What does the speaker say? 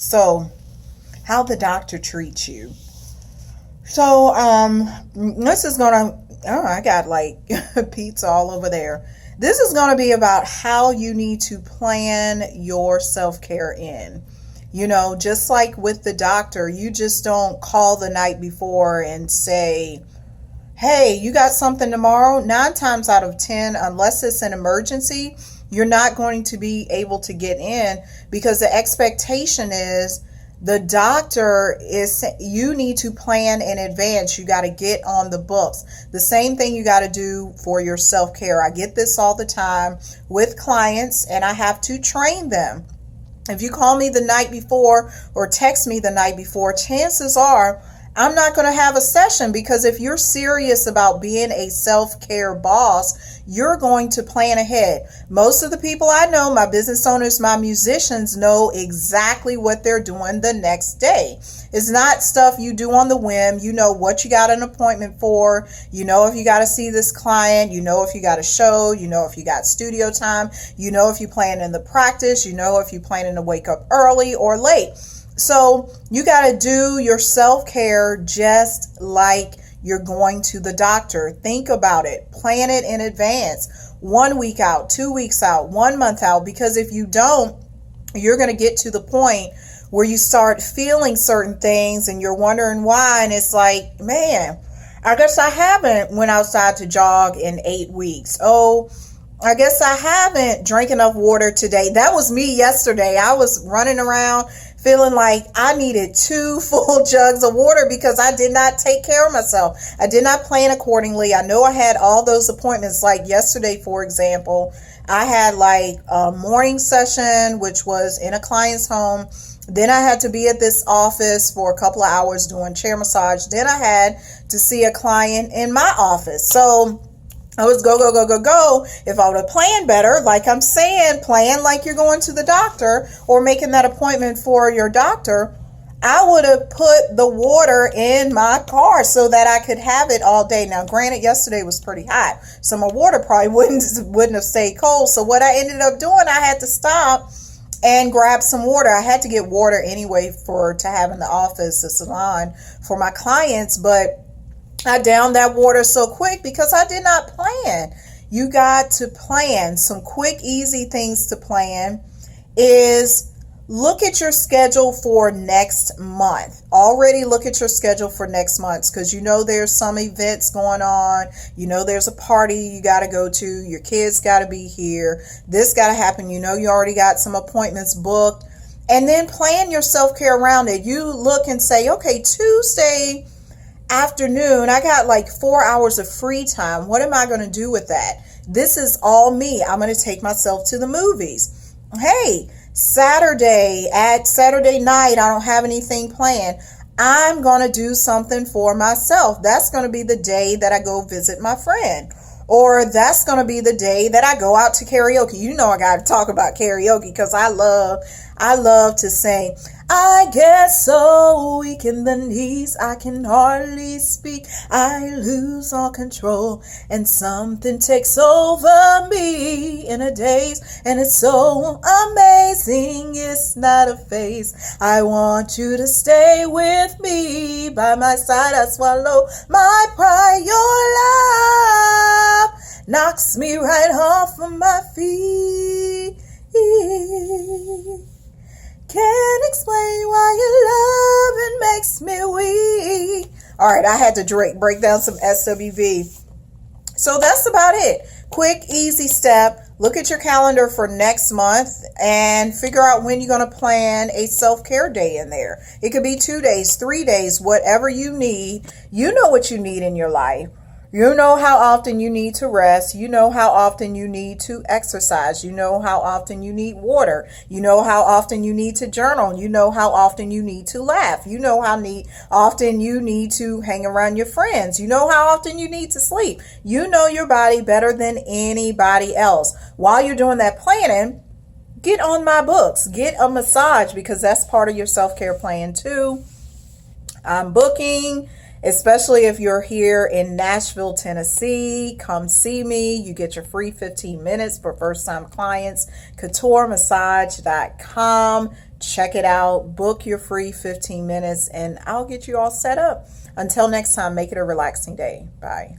So, how the doctor treats you. So, this is gonna, oh, I got like pizza all over there. This is gonna be about how you need to plan your self care in. Just like with the doctor, you just don't call the night before and say, hey, you got something tomorrow? 9 times out of 10, unless it's an emergency, you're not going to be able to get in because the expectation is the doctor is, you need to plan in advance. You got to get on the books. The same thing you got to do for your self care. I get this all the time with clients and I have to train them. If you call me the night before or text me the night before, chances are I'm not going to have a session because if you're serious about being a self-care boss, you're going to plan ahead. Most of the people I know, my business owners, my musicians, know exactly what they're doing the next day. It's not stuff you do on the whim. You know what you got an appointment for. You know if you got to see this client. You know if you got a show. You know if you got studio time. You know if you plan in the practice. You know if you planning to wake up early or late. So you got to do your self-care just like you're going to the doctor. Think about it. Plan it in advance. 1 week out, 2 weeks out, 1 month out. Because if you don't, you're going to get to the point where you start feeling certain things and you're wondering why. And it's like, man, I guess I haven't went outside to jog in 8 weeks. Oh, I guess I haven't drank enough water today. That was me yesterday. I was running around feeling like I needed 2 full jugs of water because I did not take care of myself. I did not plan accordingly. I know I had all those appointments. Like yesterday, for example, I had like a morning session, which was in a client's home. Then I had to be at this office for a couple of hours doing chair massage. Then I had to see a client in my office. So I was go, go, go, go, go. If I would have planned better, like I'm saying, plan like you're going to the doctor or making that appointment for your doctor, I would have put the water in my car so that I could have it all day. Now, granted, yesterday was pretty hot, so my water probably wouldn't have stayed cold. So what I ended up doing, I had to stop and grab some water. I had to get water anyway to have in the office, the salon for my clients, but I downed that water so quick because I did not plan. You got to plan. Some quick, easy things to plan is look at your schedule for next month. Already look at your schedule for next month because you know there's some events going on. You know there's a party you got to go to. Your kids got to be here. This got to happen. You know you already got some appointments booked. And then plan your self-care around it. You look and say, okay, Tuesday afternoon, I got like 4 hours of free time. What am I going to do with that? This is all me. I'm going to take myself to the movies. Hey, Saturday night, I don't have anything planned. I'm going to do something for myself. That's going to be the day that I go visit my friend. Or that's going to be the day that I go out to karaoke. You know I got to talk about karaoke because I love to sing. I get so weak in the knees, I can hardly speak. I lose all control and something takes over me in a daze. And it's so amazing, it's not a phase. I want you to stay with me. By my side I swallow my pride. Your love knocks me right off of my feet. Can't explain why your loving makes me weak. All right, I had to break down some SWV. So that's about it. Quick, easy step. Look at your calendar for next month and figure out when you're going to plan a self-care day in there. It could be 2 days, 3 days, whatever you need. You know what you need in your life. You know how often you need to rest. You know how often you need to exercise. You know how often you need water. You know how often you need to journal. You know how often you need to laugh. You know how often you need to hang around your friends. You know how often you need to sleep. You know your body better than anybody else. While you're doing that planning, get on my books. Get a massage because that's part of your self-care plan too. I'm booking. Especially if you're here in Nashville, Tennessee, come see me. You get your free 15 minutes for first-time clients. CoutureMassage.com. check it out, book your free 15 minutes, and I'll get you all set up. Until next time, make it a relaxing day. Bye.